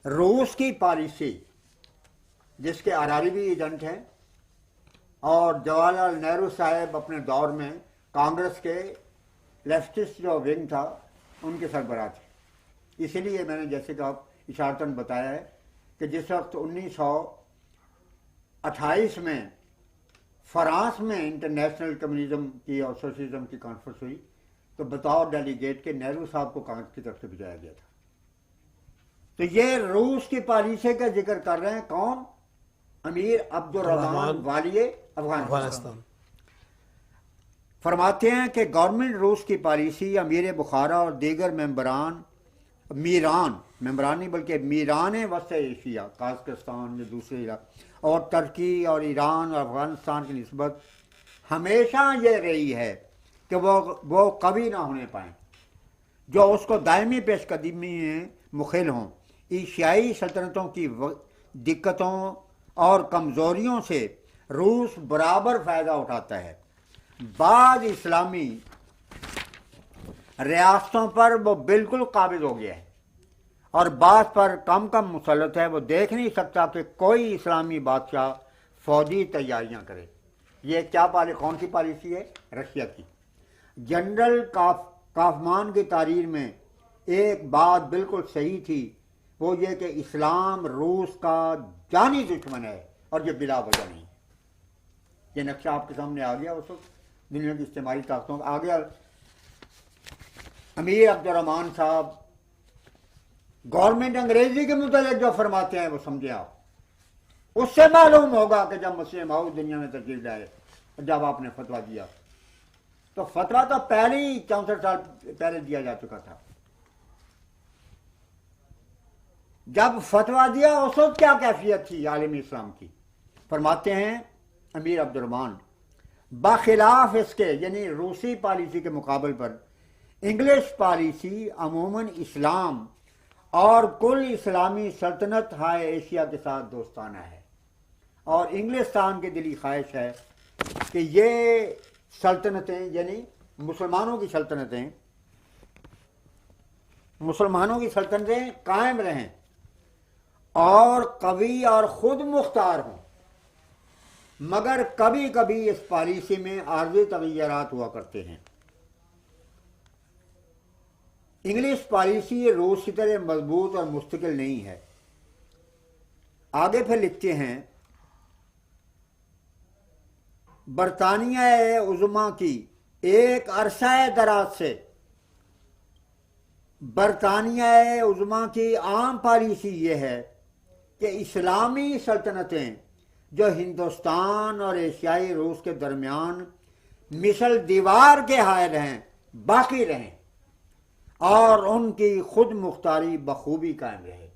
روس کی پالیسی، جس کے ہراری بھی ایجنٹ ہیں اور جواہر لال نہرو صاحب اپنے دور میں کانگریس کے لیفٹسٹ جو ونگ تھا ان کے سربراہ تھے. اسی لیے میں نے جیسے کہ آپ اشارتاً بتایا ہے کہ جس وقت 1928 میں فرانس میں انٹرنیشنل کمیونزم کی اور سوشلزم کی کانفرنس ہوئی تو بطور ڈیلیگیٹ کے نہرو صاحب کو کانگریس کی طرف سے بھیجایا گیا تھا. تو یہ روس کی پالیسی کا ذکر کر رہے ہیں کون؟ امیر عبد الرحمان والی افغانستان. فرماتے ہیں کہ گورنمنٹ روس کی پالیسی امیر بخارا اور دیگر میران نہیں بلکہ میران وسط ایشیا، قازقستان یا دوسرے علاقے اور ترکی اور ایران اور افغانستان کی نسبت ہمیشہ یہ رہی ہے کہ وہ قوی نہ ہونے پائیں، جو اس کو دائمی پیش قدمی میں مخل ہوں. ایشیائی سلطنتوں کی دقتوں اور کمزوریوں سے روس برابر فائدہ اٹھاتا ہے. بعض اسلامی ریاستوں پر وہ بالکل قابض ہو گیا ہے اور بعض پر کم مسلط ہے. وہ دیکھ نہیں سکتا کہ کوئی اسلامی بادشاہ فوجی تیاریاں کرے. یہ کیا کون سی پالیسی ہے؟ رشیا کی. جنرل کافمان کی تحریر میں ایک بات بالکل صحیح تھی، وہ یہ کہ اسلام روس کا جانی دشمن ہے اور یہ بلا وجہ نہیں. یہ نقشہ آپ کے سامنے آ گیا، اس وقت دنیا کی اجتماعی طاقتوں آ گیا. امیر عبد الرحمان صاحب گورنمنٹ انگریزی کے متعلق جو فرماتے ہیں وہ سمجھے آپ. اس سے معلوم ہوگا کہ جب مسیح موعود دنیا میں تشریف لائے، جب آپ نے فتویٰ دیا تو فتویٰ تو پہلے ہی 64 سال پہلے دیا جا چکا تھا. جب فتویٰ دیا اس وقت کیا کیفیت تھی عالم اسلام کی؟ فرماتے ہیں امیر عبد الرحمان، باخلاف اس کے یعنی روسی پالیسی کے مقابل پر انگلش پالیسی عموماً اسلام اور کل اسلامی سلطنت ہائے ایشیا کے ساتھ دوستانہ ہے، اور انگلستان کی دلی خواہش ہے کہ یہ سلطنتیں یعنی مسلمانوں کی سلطنتیں قائم رہیں اور قوی اور خود مختار ہوں. مگر کبھی کبھی اس پالیسی میں عارضی تغیرات ہوا کرتے ہیں. انگلش پالیسی روس کی طرح مضبوط اور مستقل نہیں ہے. آگے پھر لکھتے ہیں برطانیہ عظمیٰ کی ایک عرصہ دراز سے برطانیہ عظمیٰ کی عام پالیسی یہ ہے کہ اسلامی سلطنتیں جو ہندوستان اور ایشیائی روس کے درمیان مثل دیوار کے حائل ہیں باقی رہیں اور ان کی خود مختاری بخوبی قائم رہے،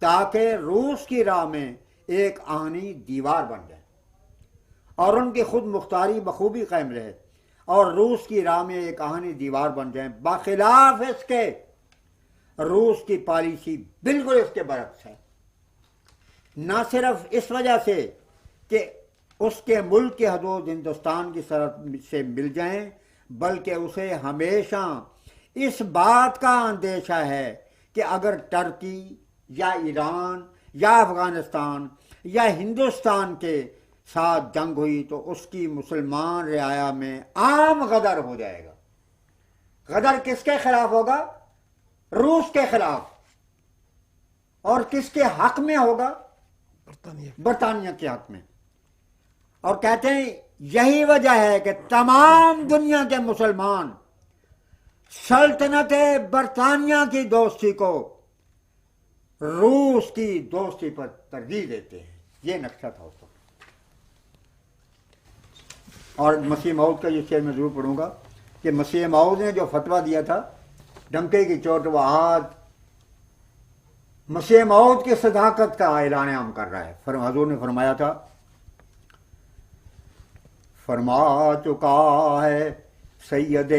تاکہ روس کی راہ میں ایک آہنی دیوار بن جائے اور ان کی خود مختاری بخوبی قائم رہے اور روس کی راہ میں ایک آہنی دیوار بن جائیں. باخلاف اس کے روس کی پالیسی بالکل اس کے برعکس ہے. نہ صرف اس وجہ سے کہ اس کے ملک کی حدود ہندوستان کی سرحد سے مل جائیں، بلکہ اسے ہمیشہ اس بات کا اندیشہ ہے کہ اگر ترکی یا ایران یا افغانستان یا ہندوستان کے ساتھ جنگ ہوئی تو اس کی مسلمان رعایا میں عام غدر ہو جائے گا. غدر کس کے خلاف ہوگا؟ روس کے خلاف. اور کس کے حق میں ہوگا؟ برطانیہ کے حق میں. اور کہتے ہیں یہی وجہ ہے کہ تمام دنیا کے مسلمان سلطنت برطانیہ کی دوستی کو روس کی دوستی پر ترجیح دیتے ہیں. یہ نقشہ تھا اس وقت. اور مسیح موعود کا یہ شعر میں ضرور پڑھوں گا کہ مسیح موعود نے جو فتویٰ دیا تھا ڈنکے کی چوٹ وہ آج مسیح موعود کی صداقت کا اعلان عام کر رہا ہے. حضور نے فرمایا تھا، فرما چکا ہے سید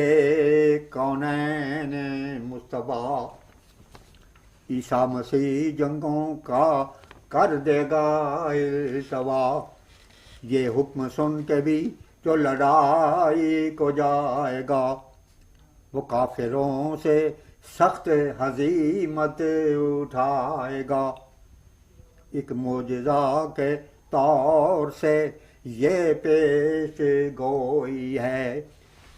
کونین مصطفیٰ عیسیٰ مسیح جنگوں کا کر دے گا التوا، یہ حکم سن کے بھی جو لڑائی کو جائے گا، وہ کافروں سے سخت ہزیمت اٹھائے گا، ایک معجزہ کے طور سے یہ پیش گوئی ہے،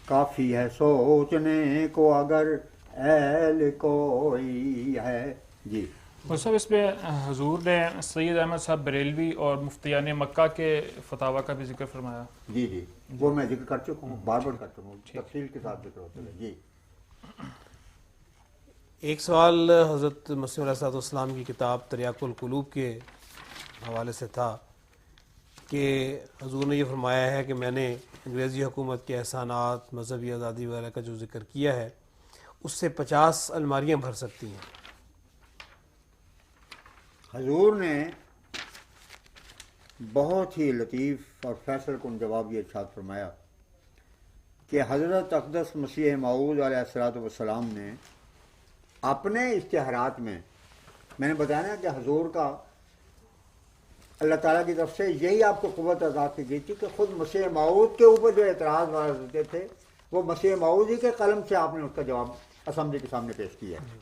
کافی ہے سوچنے کو اگر اہل کوئی ہے۔ جی صاحب اس پہ حضور نے سید احمد صاحب بریلوی اور مفتیان مکہ کے فتاویٰ کا بھی ذکر فرمایا۔ جی جی وہ میں ذکر کر چکا ہوں، بار بار کر چکا ہوں، تفصیل کے ساتھ ذکر ہوتا ہے۔ جی ایک سوال حضرت مسیح علیہ السلام کی کتاب تریاق القلوب کے حوالے سے تھا کہ حضور نے یہ فرمایا ہے کہ میں نے انگریزی حکومت کے احسانات، مذہبی آزادی وغیرہ کا جو ذکر کیا ہے اس سے 50 الماریاں بھر سکتی ہیں۔ حضور نے بہت ہی لطیف اور فیصل کن جواب یہ ارشاد فرمایا کہ حضرت اقدس مسیح موعود علیہ الصلوۃ والسلام نے اپنے اشتہارات میں نے بتایا نا کہ حضور کا اللہ تعالیٰ کی طرف سے یہی آپ کو قوت عطا کی گئی تھی کہ خود مسیح موعود کے اوپر جو اعتراض وارد ہوتے تھے وہ مسیح موعود ہی کے قلم سے آپ نے اس کا جواب اسمبلی کے سامنے پیش کیا ہے۔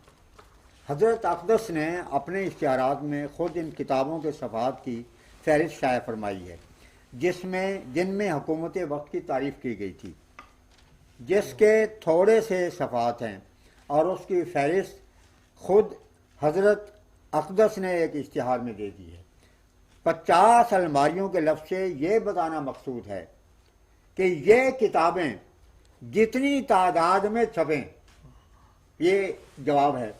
حضرت اقدس نے اپنے اشتہارات میں خود ان کتابوں کے صفحات کی فہرست شائع فرمائی ہے جن میں حکومت وقت کی تعریف کی گئی تھی، جس کے تھوڑے سے صفحات ہیں، اور اس کی فہرست خود حضرت اقدس نے ایک اشتہار میں دے دی ہے۔ 50 الماریوں کے لفظ سے یہ بتانا مقصود ہے کہ یہ کتابیں جتنی تعداد میں چھپیں، یہ جواب ہے۔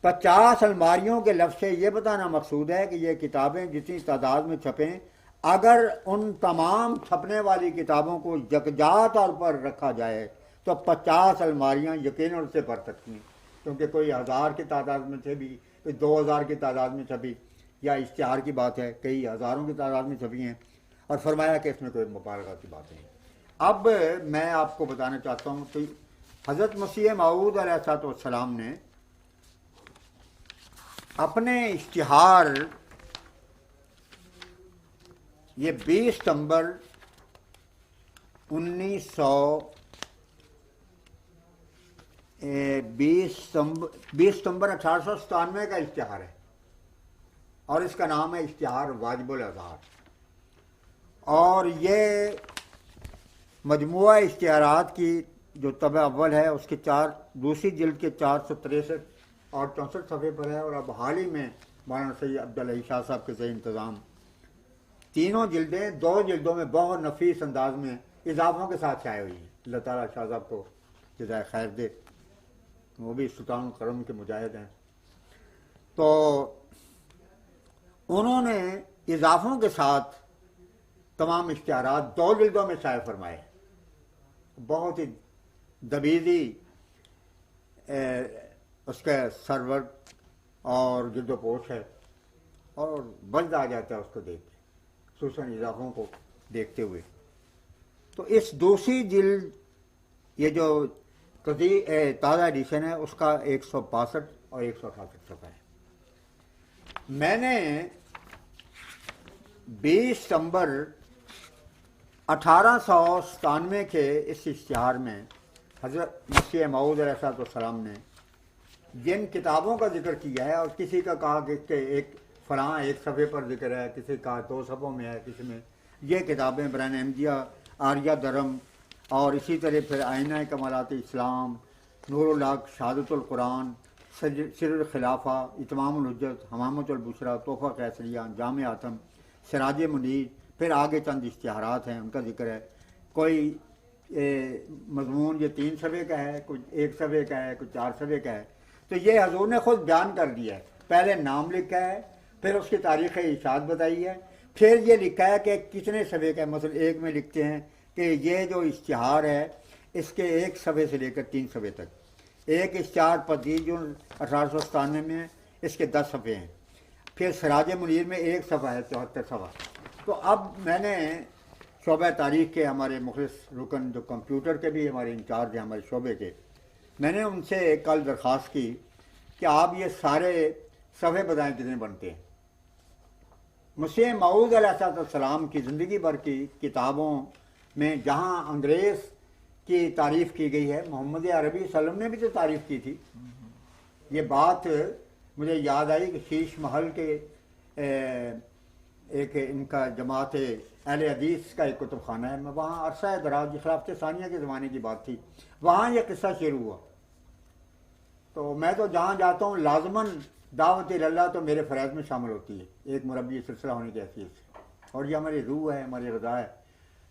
50 الماریوں کے لفظ سے یہ بتانا مقصود ہے کہ یہ کتابیں جتنی تعداد میں چھپیں، اگر ان تمام چھپنے والی کتابوں کو یکجا طور پر رکھا جائے تو 50 الماریاں یقیناً اس سے بھر سکتی ہیں، کیونکہ کوئی 1000 کی تعداد میں چھپی، کوئی 2000 کی تعداد میں چھپی، یا اشتہار کی بات ہے کئی ہزاروں کی تعداد میں چھپی ہیں، اور فرمایا کہ اس میں کوئی مبالغہ کی بات نہیں۔ اب میں آپ کو بتانا چاہتا ہوں کہ حضرت مسیح موعود علیہ السلام نے اپنے اشتہار یہ 20 ستمبر 1897 کا اشتہار ہے، اور اس کا نام ہے اشتہار واجب الاظہار، اور یہ مجموعہ اشتہارات کی جو طبع اول ہے اس کے دوسری جلد کے 463 اور 64 صفحے پر ہے، اور اب حال ہی میں مولانا سید عبداللہ شاہ صاحب کے ذریعے انتظام تینوں جلدیں 2 جلدوں میں بہت نفیس انداز میں اضافوں کے ساتھ شائع ہوئی ہیں۔ اللہ تعالیٰ شاہ صاحب کو جزائے خیر دے، وہ بھی سلطان القرم کے مجاہد ہیں۔ تو انہوں نے اضافوں کے ساتھ تمام اشتہارات 2 جلدوں میں شائع فرمائے، بہت ہی دبیزی اس کا سرور اور جلد و پوش ہے، اور بجد آ جاتا ہے اس کو دیکھ کے، خصوصاً اضافوں کو دیکھتے ہوئے۔ تو اس دوسری جلد یہ جو تازہ ایڈیشن ہے اس کا 162 اور 168 صفحہ ہے۔ میں نے 20 ستمبر 1897 کے اس اشتہار میں حضرت مسیح موعود علیہ السلام نے جن کتابوں کا ذکر کیا ہے، اور کسی کا کہا کہ ایک فلاں 1 صفحے پر ذکر ہے، کسی کا 2 صفحوں میں ہے، کسی میں یہ کتابیں برہان احمدیہ، آریہ درم، اور اسی طرح پھر آئینہ کمالات اسلام، نور الحق، شہادت القرآن، سر الخلافہ، اتمام الحجت، حمامۃ البشریٰ، تحفہ قیصریہ، جامع آتم، سراج منیر، پھر آگے چند اشتہارات ہیں ان کا ذکر ہے۔ کوئی مضمون یہ 3 صفحے کا ہے، کچھ 1 صفحے کا ہے، کچھ 4 صفحے کا ہے۔ تو یہ حضور نے خود بیان کر دیا ہے، پہلے نام لکھا ہے، پھر اس کی تاریخ اشاعت بتائی ہے، پھر یہ لکھا ہے کہ کتنے صفحے کا ہے۔ مثلا ایک میں لکھتے ہیں کہ یہ جو اشتہار ہے اس کے 1 صفحے سے لے کر 3 صفحے تک، ایک اشتہار 25 جون 1897 میں ہے، اس کے 10 صفحے ہیں، پھر سراج منیر میں 1 صفحہ ہے، 74 صفحہ۔ تو اب میں نے شعبہ تاریخ کے ہمارے مخلص رکن جو کمپیوٹر کے بھی ہمارے انچارج ہیں ہمارے شعبے کے، میں نے ان سے کل درخواست کی کہ آپ یہ سارے صفحے بتائیں کتنے بنتے ہیں۔ مسیح موعود علیہ السلام کی زندگی بھر کی کتابوں میں جہاں انگریز کی تعریف کی گئی ہے، محمد عربی صلی اللہ علیہ وسلم نے بھی تو تعریف کی تھی۔ یہ بات مجھے یاد آئی کہ شیش محل کے ایک ان کا جماعت اہل حدیث کا ایک کتب خانہ ہے، میں وہاں عرصہ دراز خلافت ثانیہ کے زمانے کی بات تھی، وہاں یہ قصہ شروع ہوا۔ تو میں تو جہاں جاتا ہوں لازماً دعوت اللہ تو میرے فرائض میں شامل ہوتی ہے، ایک مربی سلسلہ ہونے کی حیثیت سے، اور یہ ہماری روح ہے، ہماری غذا ہے۔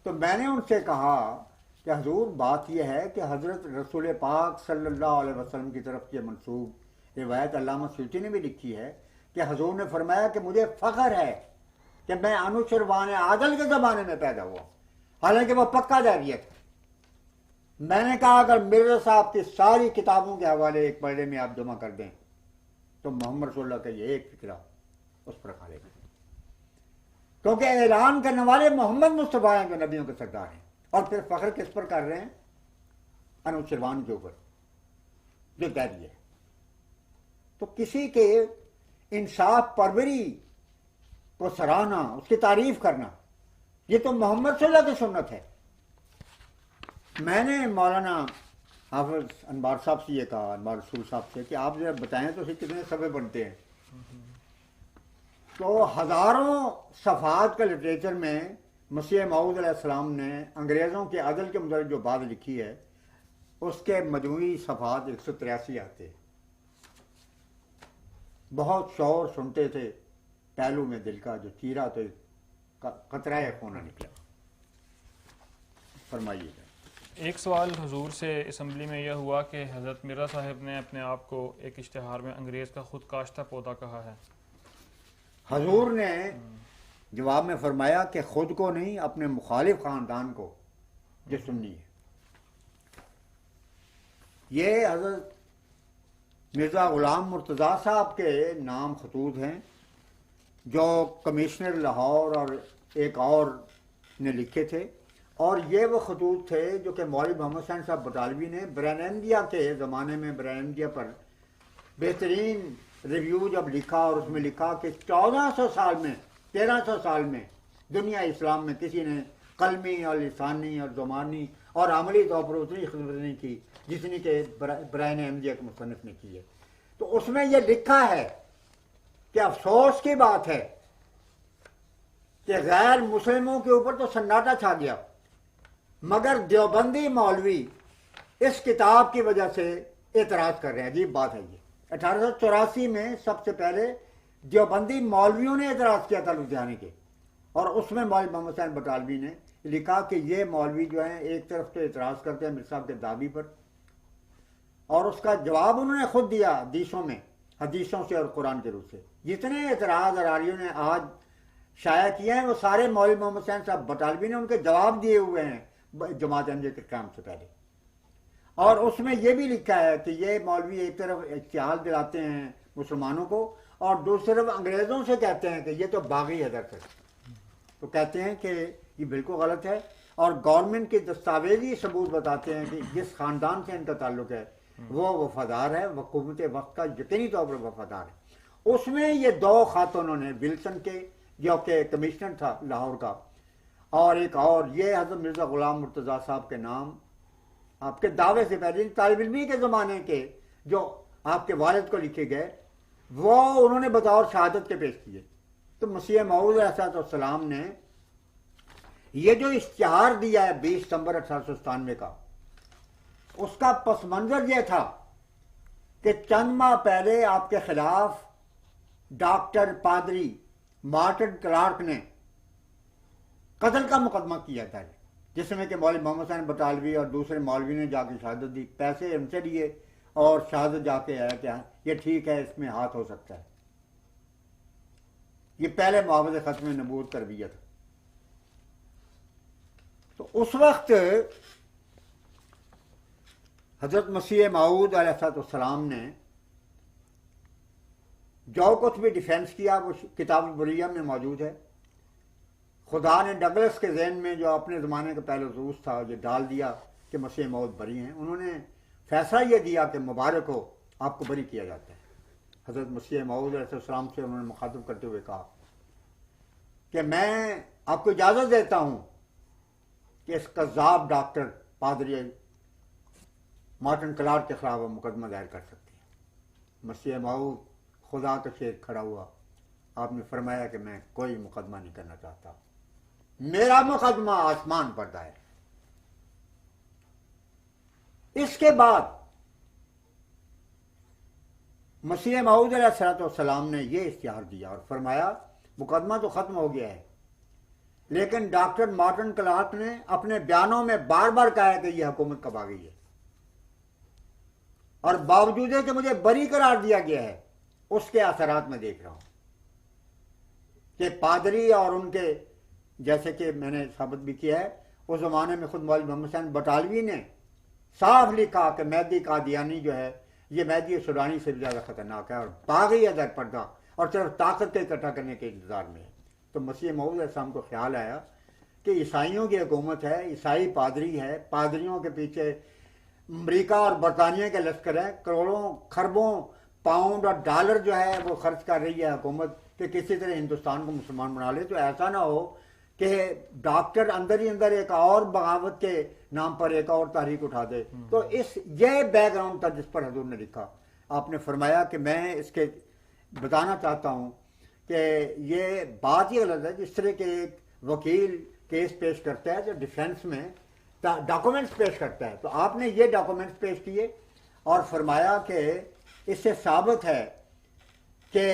تو میں نے ان سے کہا کہ حضور بات یہ ہے کہ حضرت رسول پاک صلی اللہ علیہ وسلم کی طرف یہ منسوب روایت علامہ سیوطی نے بھی لکھی ہے کہ حضور نے فرمایا کہ مجھے فخر ہے کہ میں انوشروان عادل کے زمانے میں پیدا ہوا، حالانکہ وہ پکا جاریت ہے۔ میں نے کہا اگر مرزا صاحب کی ساری کتابوں کے حوالے ایک پڑھے میں آپ جمع کر دیں تو محمد رسول اللہ کا یہ ایک فکرہ اس پر کھا لے گا، کیونکہ اعلان کرنے والے محمد مصطفیٰ ہیں جو نبیوں کے سردار ہیں، اور پھر فخر کس پر کر رہے ہیں؟ انوشروان کے اوپر جو جاری ہے۔ تو کسی کے انصاف پروری کو سراہنا، اس کی تعریف کرنا، یہ تو محمد صلی اللہ کی سنت ہے۔ میں نے مولانا حافظ انبار صاحب سے یہ کہا، انبار رسول صاحب سے، کہ آپ ذرا بتائیں تو اسے کتنے صفحے بنتے ہیں؟ تو ہزاروں صفحات کا لٹریچر میں مسیح موعود علیہ السلام نے انگریزوں کے عدل کے متعلق جو بات لکھی ہے اس کے مجموعی صفحات 183 آتے ہیں۔ بہت شور سنتے تھے، پہلو میں دل کا جو چیرا تو قطرہ خون نکلا۔ فرمائیے گا۔ ایک سوال حضور سے اسمبلی میں یہ ہوا کہ حضرت مرزا صاحب نے اپنے آپ کو ایک اشتہار میں انگریز کا خود کاشتہ پودا کہا ہے۔ حضور نے جواب میں فرمایا کہ خود کو نہیں، اپنے مخالف خاندان کو جو سنی ہے۔ یہ حضرت مرزا غلام مرتضیٰ صاحب کے نام خطوط ہیں جو کمشنر لاہور اور ایک اور نے لکھے تھے، اور یہ وہ خطوط تھے جو کہ مولوی محمد حسین صاحب بٹالوی نے برائن احمدیہ کے زمانے میں برائن احمدیہ پر بہترین ریویو جب لکھا، اور اس میں لکھا کہ 1400 سال میں 1300 سال میں دنیا اسلام میں کسی نے قلمی اور لسانی اور زبانی اور عملی طور پر اتنی خدمت نہیں کی جتنی کہ برائن احمدیہ کے مصنف نے کی ہے۔ تو اس میں یہ لکھا ہے کہ افسوس کی بات ہے کہ غیر مسلموں کے اوپر تو سناٹا چھا گیا، مگر دیوبندی مولوی اس کتاب کی وجہ سے اعتراض کر رہے ہیں۔ عجیب بات ہے یہ۔ 1884 میں سب سے پہلے دیوبندی مولویوں نے اعتراض کیا تھا لدھیانے کے، اور اس میں مولوی محمد حسین بٹالوی نے لکھا کہ یہ مولوی جو ہیں ایک طرف تو اعتراض کرتے ہیں مرزا صاحب کے دعوی پر، اور اس کا جواب انہوں نے خود دیا حدیثوں سے اور قرآن کے روح سے۔ جتنے اعتراض اراریوں نے آج شائع کیے ہیں وہ سارے مولوی محمد حسین صاحب بٹالوی نے ان کے جواب دیے ہوئے ہیں جماعت احمدیہ کے قیام سے پہلے۔ اور اس میں یہ بھی لکھا ہے کہ یہ مولوی ایک طرف اشتعال دلاتے ہیں مسلمانوں کو، اور دوسری طرف انگریزوں سے کہتے ہیں کہ یہ تو باغی حضرت ہے۔ تو کہتے ہیں کہ یہ بالکل غلط ہے، اور گورنمنٹ کے دستاویزی ثبوت بتاتے ہیں کہ جس خاندان سے ان کا تعلق ہے وہ وفادار ہے، حکومت وقت کا یقینی طور پر وفادار ہے۔ اس میں یہ دو خاتونوں نے، ولسن کے جو کہ کمشنر تھا لاہور کا، اور ایک اور یہ حضرت مرزا غلام مرتضیٰ صاحب کے نام آپ کے دعوے سے پہلے طالب علمی کے زمانے کے جو آپ کے والد کو لکھے گئے وہ انہوں نے بطور شہادت کے پیش کیے۔ تو مسیح موعود علیہ السلام نے یہ جو اشتہار دیا ہے 20 ستمبر 1897 کا، اس کا پس منظر یہ تھا کہ چند ماہ پہلے آپ کے خلاف ڈاکٹر پادری مارٹن کلارک نے قتل کا مقدمہ کیا تھا، جس میں کہ مولوی محمد حسین بٹالوی اور دوسرے مولوی نے جا کے شہادت دی، پیسے ان سے لیے، اور شہادت جا کے آیا کہ یہ ٹھیک ہے، اس میں ہاتھ ہو سکتا ہے۔ یہ پہلے معاوضے ختم نبوت کا رویہ تھا۔ تو اس وقت حضرت مسیح موعود علیہ السلام نے جو کچھ بھی ڈیفینس کیا وہ کتاب البریہ میں موجود ہے۔ خدا نے ڈگلس کے ذہن میں جو اپنے زمانے کا پہلے روس تھا یہ ڈال دیا کہ مسیح موعود بری ہیں، انہوں نے فیصلہ یہ دیا کہ مبارک ہو، آپ کو بری کیا جاتا ہے۔ حضرت مسیح موعود علیہ السلام سے انہوں نے مخاطب کرتے ہوئے کہا کہ میں آپ کو اجازت دیتا ہوں کہ اس قذاب ڈاکٹر پادری مارٹن کلارک کے خلاف مقدمہ دائر کر سکتے ہیں۔ مسیح موعود خدا کا شیر کھڑا ہوا، آپ نے فرمایا کہ میں کوئی مقدمہ نہیں کرنا چاہتا، میرا مقدمہ آسمان پر دائر ہے۔ اس کے بعد مسیح موعود علیہ السلام نے یہ اشتہار دیا اور فرمایا مقدمہ تو ختم ہو گیا ہے، لیکن ڈاکٹر مارٹن کلارک نے اپنے بیانوں میں بار بار کہا ہے کہ یہ حکومت کب آ گئی ہے، اور باوجود ہے کہ مجھے بری قرار دیا گیا ہے، اس کے اثرات میں دیکھ رہا ہوں کہ پادری اور ان کے، جیسے کہ میں نے ثابت بھی کیا ہے، اس زمانے میں خود مولوی محمد حسین بٹالوی نے صاف لکھا کہ مہدی قادیانی جو ہے یہ مہدی سودانی سے بھی زیادہ خطرناک ہے اور باغی ہے در پردہ اور صرف طاقت کے اکٹھا کرنے کے انتظار میں ہے۔ تو مسیح موعود علیہ السلام کو خیال آیا کہ عیسائیوں کی حکومت ہے، عیسائی پادری ہے، پادریوں کے پیچھے امریکہ اور برطانیہ کے لشکر ہے، کروڑوں خربوں پاؤنڈ اور ڈالر جو ہے وہ خرچ کر رہی ہے حکومت کہ کسی طرح ہندوستان کو مسلمان بنا لے، تو ایسا نہ ہو کہ ڈاکٹر اندر ہی اندر ایک اور بغاوت کے نام پر ایک اور تحریک اٹھا دے۔ تو یہ بیک گراؤنڈ تھا جس پر حضور نے لکھا۔ آپ نے فرمایا کہ میں اس کے بتانا چاہتا ہوں کہ یہ بات ہی غلط ہے جس طرح کے ایک وکیل کیس پیش کرتا ہے جو ڈیفینس میں ڈاکومنٹس پیش کرتا ہے، تو آپ نے یہ ڈاکومنٹس پیش کیے اور فرمایا کہ اس سے ثابت ہے کہ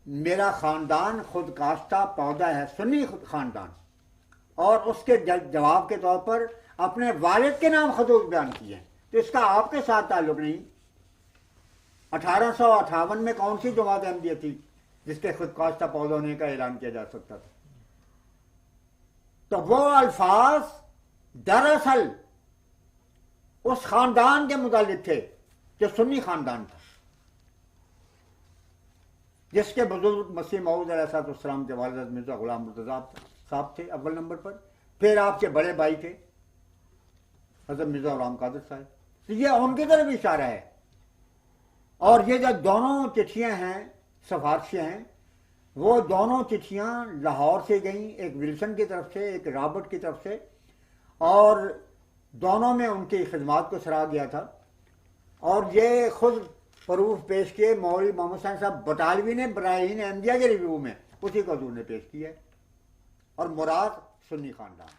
میرا خاندان خود کاشتہ پودا ہے، سنی خاندان، اور اس کے جواب کے طور پر اپنے والد کے نام خطوط بیان کیے ہیں، تو اس کا آپ کے ساتھ تعلق نہیں۔ 1858 میں کون سی جماعت احمدیہ تھی جس کے خود کاشتہ پودا ہونے کا اعلان کیا جا سکتا تھا؟ تو وہ الفاظ دراصل اس خاندان کے متعلق تھے جو سنی خاندان تھا، جس کے بزرگ مسیح موعود علیہ السلام کے والد حضرت مرزا غلام مرتضیٰ صاحب تھے اول نمبر پر، پھر آپ کے بڑے بھائی تھے حضرت مرزا غلام قادر صاحب، تو یہ ان کی طرف اشارہ ہے۔ اور یہ جو دونوں چٹھیاں ہیں سفارشیں ہیں، وہ دونوں چٹھیاں لاہور سے گئیں، ایک ولسن کی طرف سے ایک رابرٹ کی طرف سے، اور دونوں میں ان کی خدمات کو سراہا گیا تھا، اور یہ خود پروف پیش کیے مولوی محمد حسین صاحب بٹالوی نے براہین احمدیہ کے ریویو میں، اسی کو حضور نے پیش کیا ہے، اور مراد سنی خاندان۔